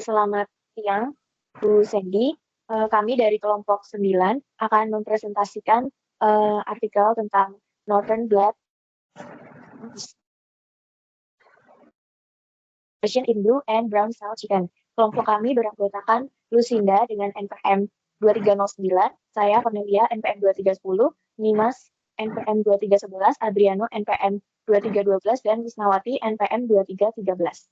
Selamat siang, Bu Sandy. Kami dari kelompok 9 akan mempresentasikan artikel tentang Northern Blood version in blue and brown style chicken. Kelompok kami beranggotakan Lucinda dengan NPM 2309, saya Cornelia NPM 2310, Nimas NPM 2311, Adriano NPM 2312, dan Wisnawati NPM 2313.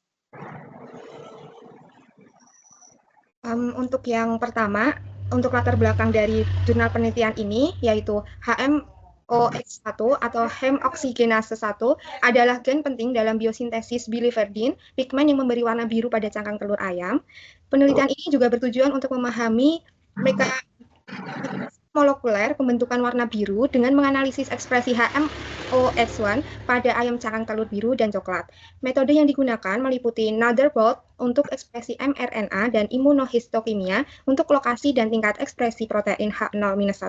Untuk yang pertama, untuk latar belakang dari jurnal penelitian ini, yaitu HMOX1 atau hemoksigenase 1 adalah gen penting dalam biosintesis biliverdin, pigmen yang memberi warna biru pada cangkang telur ayam. Penelitian ini juga bertujuan untuk memahami molekuler pembentukan warna biru dengan menganalisis ekspresi HMOX1 pada ayam cangkang telur biru dan coklat. Metode yang digunakan meliputi Nader-Bolt untuk ekspresi mRNA dan imunohistokimia untuk lokasi dan tingkat ekspresi protein H0-1.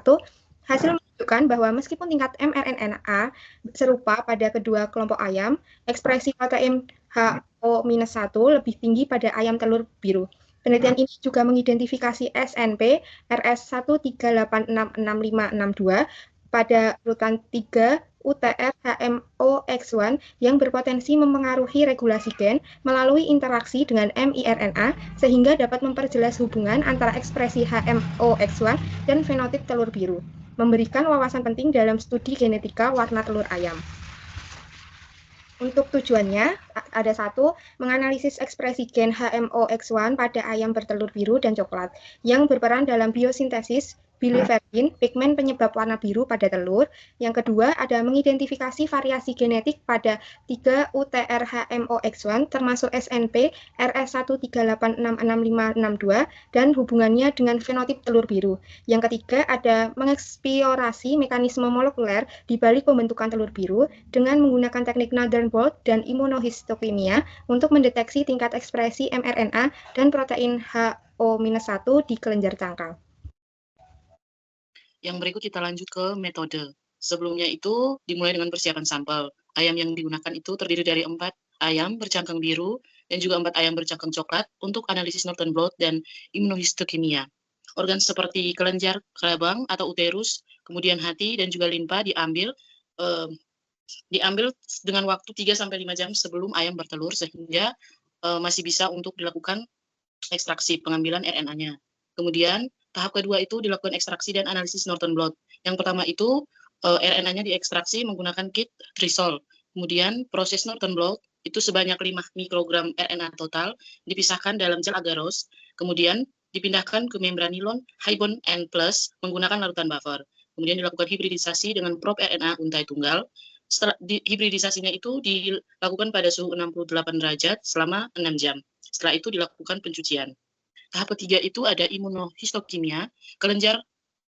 Hasil menunjukkan bahwa meskipun tingkat mRNA serupa pada kedua kelompok ayam, ekspresi protein H0-1 lebih tinggi pada ayam telur biru. Penelitian ini juga mengidentifikasi SNP RS138666562 pada urutan 3 UTR HMOX1 yang berpotensi memengaruhi regulasi gen melalui interaksi dengan miRNA sehingga dapat memperjelas hubungan antara ekspresi HMOX1 dan fenotip telur biru, memberikan wawasan penting dalam studi genetika warna telur ayam. Untuk tujuannya, ada satu, menganalisis ekspresi gen HMOX1 pada ayam bertelur biru dan coklat, yang berperan dalam biosintesis biliverdin, pigmen penyebab warna biru pada telur. Yang kedua, ada mengidentifikasi variasi genetik pada 3 UTR HMOX1, termasuk SNP RS138666562, dan hubungannya dengan fenotip telur biru. Yang ketiga, ada mengeksplorasi mekanisme molekuler di balik pembentukan telur biru dengan menggunakan teknik Nader-Bolt dan imunohistokimia untuk mendeteksi tingkat ekspresi mRNA dan protein H0-1 di kelenjar cangkang. Yang berikut kita lanjut ke metode. Sebelumnya itu dimulai dengan persiapan sampel. Ayam yang digunakan itu terdiri dari 4 ayam bercangkang biru dan juga 4 ayam bercangkang coklat untuk analisis Northern Blot dan imunohistokimia. Organ seperti kelenjar, kerabang atau uterus, kemudian hati dan juga limpa diambil dengan waktu 3-5 jam sebelum ayam bertelur sehingga masih bisa untuk dilakukan ekstraksi pengambilan RNA-nya. Kemudian tahap kedua itu dilakukan ekstraksi dan analisis Northern Blot. Yang pertama itu RNA-nya diekstraksi menggunakan kit Trisol. Kemudian proses Northern Blot itu sebanyak 5 mikrogram RNA total dipisahkan dalam gel agarose. Kemudian dipindahkan ke membran nilon high-bond N+ menggunakan larutan buffer. Kemudian dilakukan hibridisasi dengan prop RNA untai tunggal. Setelah hibridisasinya itu dilakukan pada suhu 68 derajat selama 6 jam. Setelah itu dilakukan pencucian. Tahap ketiga itu ada imunohistokimia. Kelenjar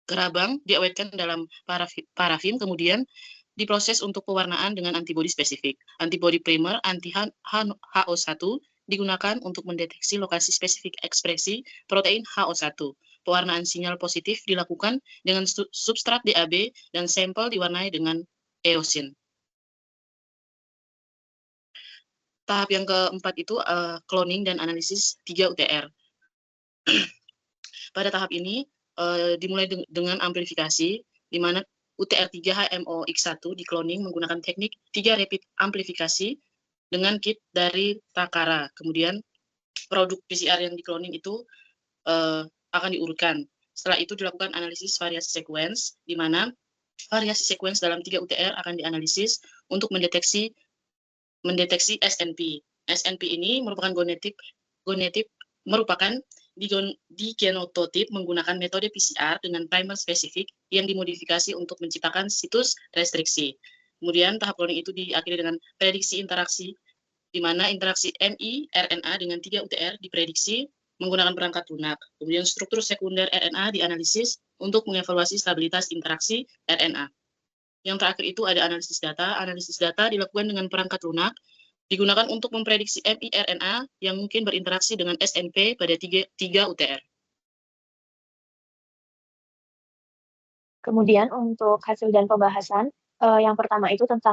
kerabang diawetkan dalam parafin, kemudian diproses untuk pewarnaan dengan antibodi spesifik. Antibodi primer anti-HO1 digunakan untuk mendeteksi lokasi spesifik ekspresi protein HO1. Pewarnaan sinyal positif dilakukan dengan substrat DAB dan sampel diwarnai dengan eosin. Tahap yang keempat itu cloning dan analisis 3 UTR. Pada tahap ini dimulai dengan amplifikasi, di mana UTR3 HMOX1 di-cloning menggunakan teknik 3 rapid amplifikasi dengan kit dari Takara. Kemudian produk PCR yang di-cloning itu akan diurutkan. Setelah itu dilakukan analisis variasi sequence, di mana variasi sequence dalam 3 UTR akan dianalisis untuk mendeteksi SNP. SNP ini merupakan digenototip menggunakan metode PCR dengan primer spesifik yang dimodifikasi untuk menciptakan situs restriksi. Kemudian tahap cloning itu diakhiri dengan prediksi interaksi, di mana interaksi miRNA dengan 3 UTR diprediksi menggunakan perangkat lunak. Kemudian struktur sekunder RNA dianalisis untuk mengevaluasi stabilitas interaksi RNA. Yang terakhir itu ada analisis data. Analisis data dilakukan dengan perangkat lunak, digunakan untuk memprediksi miRNA yang mungkin berinteraksi dengan SNP pada 3 UTR. Kemudian untuk hasil dan pembahasan, yang pertama itu tentang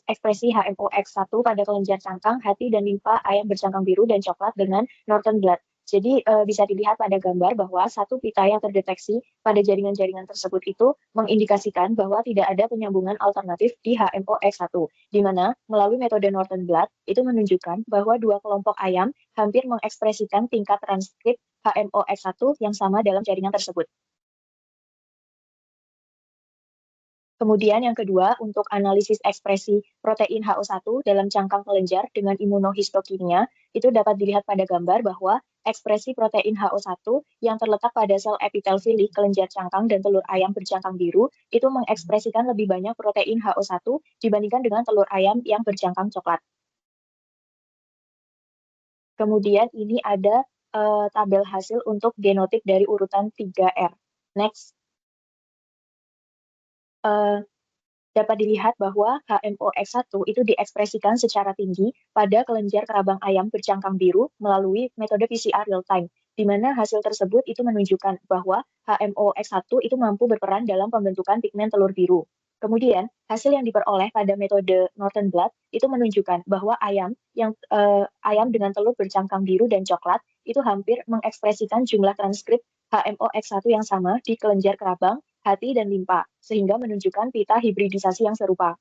ekspresi HMOX1 pada kelenjar cangkang, hati, dan limfa ayam bercangkang biru dan coklat dengan Northern Blood. Jadi bisa dilihat pada gambar bahwa satu pita yang terdeteksi pada jaringan-jaringan tersebut itu mengindikasikan bahwa tidak ada penyambungan alternatif di HMOX1, di mana melalui metode Norton Blot itu menunjukkan bahwa dua kelompok ayam hampir mengekspresikan tingkat transkrip HMOX1 yang sama dalam jaringan tersebut. Kemudian yang kedua, untuk analisis ekspresi protein HO1 dalam cangkang kelenjar dengan imunohistokimia, itu dapat dilihat pada gambar bahwa ekspresi protein HO1 yang terletak pada sel epitel filik kelenjar cangkang dan telur ayam bercangkang biru, itu mengekspresikan lebih banyak protein HO1 dibandingkan dengan telur ayam yang bercangkang coklat. Kemudian ini ada tabel hasil untuk genotip dari urutan 3R. Next. Dapat dilihat bahwa HMOX1 itu diekspresikan secara tinggi pada kelenjar kerabang ayam bercangkang biru melalui metode PCR real-time, di mana hasil tersebut itu menunjukkan bahwa HMOX1 itu mampu berperan dalam pembentukan pigmen telur biru. Kemudian, hasil yang diperoleh pada metode Norton Blot itu menunjukkan bahwa ayam dengan telur bercangkang biru dan coklat itu hampir mengekspresikan jumlah transkrip HMOX1 yang sama di kelenjar kerabang, hati, dan limpa, sehingga menunjukkan pita hibridisasi yang serupa.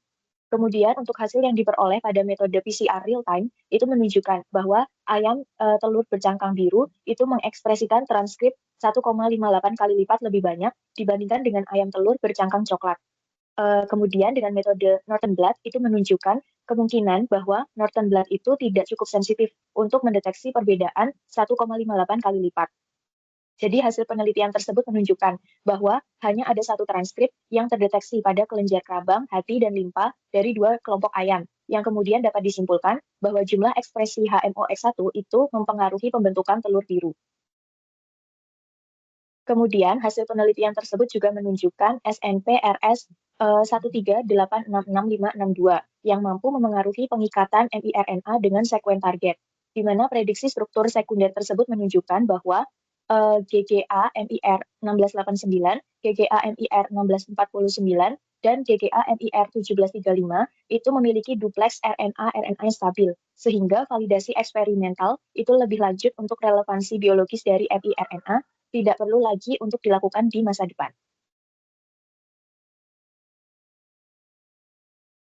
Kemudian untuk hasil yang diperoleh pada metode PCR real-time, itu menunjukkan bahwa ayam telur bercangkang biru itu mengekspresikan transkrip 1,58 kali lipat lebih banyak dibandingkan dengan ayam telur bercangkang coklat. Kemudian dengan metode Norton Blot itu menunjukkan kemungkinan bahwa Norton Blot itu tidak cukup sensitif untuk mendeteksi perbedaan 1,58 kali lipat. Jadi hasil penelitian tersebut menunjukkan bahwa hanya ada satu transkrip yang terdeteksi pada kelenjar kerabang, hati, dan limpa dari dua kelompok ayam, yang kemudian dapat disimpulkan bahwa jumlah ekspresi HMOX1 itu mempengaruhi pembentukan telur biru. Kemudian hasil penelitian tersebut juga menunjukkan SNP RS 138666562 yang mampu memengaruhi pengikatan miRNA dengan sekuen target, di mana prediksi struktur sekunder tersebut menunjukkan bahwa GGA MIR 1689, GGA MIR 1649, dan GGA MIR 1735 itu memiliki dupleks RNA-RNA yang stabil, sehingga validasi eksperimental itu lebih lanjut untuk relevansi biologis dari miRNA tidak perlu lagi untuk dilakukan di masa depan.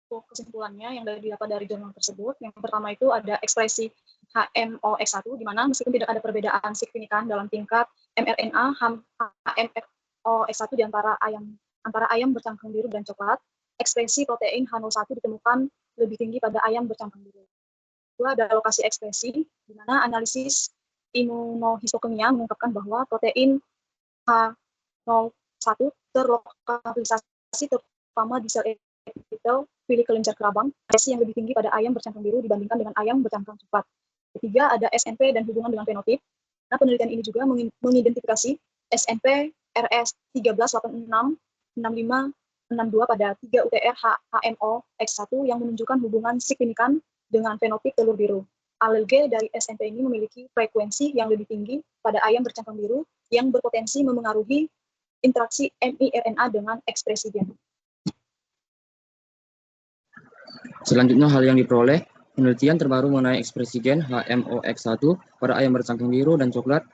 Kesimpulannya yang didapat dari jurnal tersebut, yang pertama itu ada ekspresi HMOX1, di mana meskipun tidak ada perbedaan signifikan dalam tingkat mRNA HMOX1 di antara ayam bercangkang biru dan coklat, ekspresi protein HNO1 ditemukan lebih tinggi pada ayam bercangkang biru. Kedua, ada lokasi ekspresi, di mana analisis imunohistokimia mengungkapkan bahwa protein HNO1 terlokalisasi terutama di sel epitel filik kelenjar kerabang, ekspresi yang lebih tinggi pada ayam bercangkang biru dibandingkan dengan ayam bercangkang coklat. Ketiga, ada SNP dan hubungan dengan fenotip. Nah, penelitian ini juga mengidentifikasi SNP RS 13866562 pada 3 UTR HMOX1 yang menunjukkan hubungan signifikan dengan fenotip telur biru. Alel G dari SNP ini memiliki frekuensi yang lebih tinggi pada ayam bercangkang biru yang berpotensi memengaruhi interaksi miRNA dengan ekspresi gen. Selanjutnya, hal yang diperoleh, penelitian terbaru mengenai ekspresi gen HMOX1 pada ayam bercangkang biru dan coklat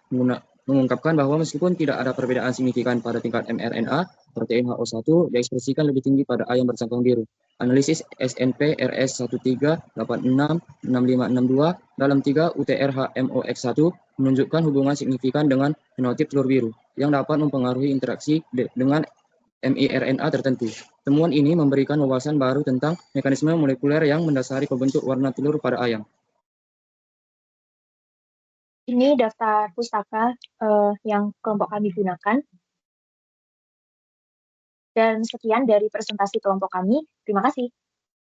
mengungkapkan bahwa meskipun tidak ada perbedaan signifikan pada tingkat mRNA, protein HO1 diekspresikan lebih tinggi pada ayam bercangkang biru. Analisis SNP RS 138866562 dalam 3 UTR HMOX1 menunjukkan hubungan signifikan dengan fenotip telur biru yang dapat mempengaruhi interaksi dengan miRNA tertentu. Temuan ini memberikan wawasan baru tentang mekanisme molekuler yang mendasari pembentuk warna telur pada ayam. Ini daftar pustaka yang kelompok kami gunakan. Dan sekian dari presentasi kelompok kami. Terima kasih.